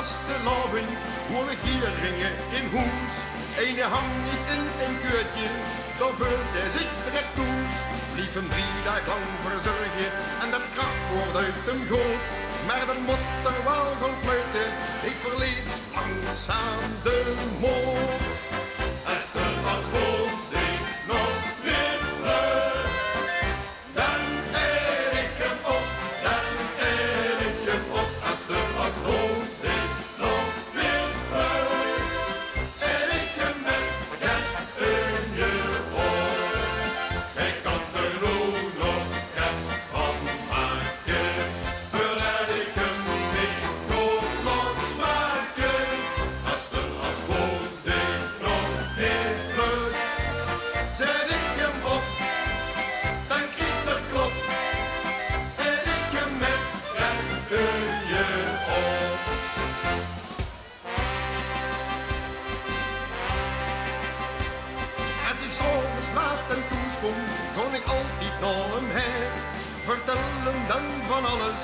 vastelavond hoor ik hier ringen in hoes. Ene hang niet in een keurtje, dan vult hij zich direct toes. Lief hem 3 dagen lang verzorgen en dat kracht wordt uit hem groot. Maar dan moet er wel van fluiten, ik verlies langzaam de moed. Esther was woensdag nog weer vlug. Dan eer ik hem op, dan eer ik hem op. Esther was woensdag nog weer vlug. En ik hem met het in je oor. Hij kan er nu nog het van maken. Voordat ik hem niet kon losmaken. Esther was woensdag nog weer vlug. Zet ik hem op, dan kriegt er klop. En ik hem met het in je oor. Als ik zo verslaat en toeschom, kon ik altijd naar hem heen. Vertel hem dan van alles,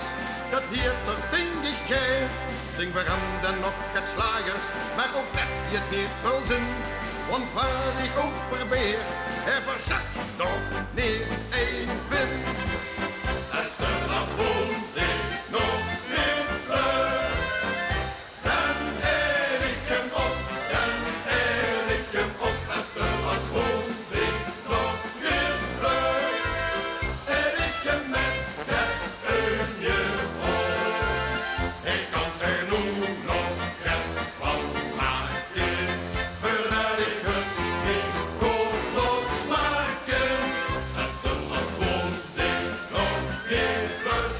dat hier toch denk ik keer. Zing voor hem dan nog het slagers, maar ook dat je het niet veel zin. Want waar ik ook probeer, hij verzet nog niet één vin. Esther was woensdag nog weer vlug. Dan eer ik hem op, dan eer ik hem op. Esther was woensdag nog weer vlug. En ik hem met het in je oor. Hij kan er nu nog het van maken. Voordat ik hem niet kon losmaken. Esther was woensdag nog weer vlug.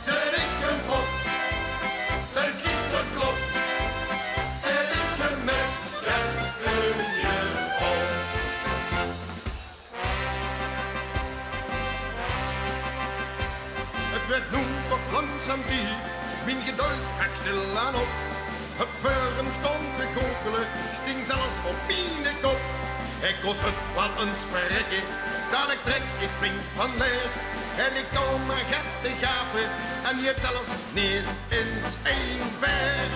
Zet ik hem op, dan kriegt er klop. En ik hem met het in je oor. Het werd nu toch langzaam die, mijn geduld had stilaan op. Het vuren stond te goochelen, sting zelfs op mijn kop. Ik kost het wel eens verrekken, dadelijk trek ik flink van leer. En ik kom maar gat te gapen, en je hebt zelfs niet eens één ver.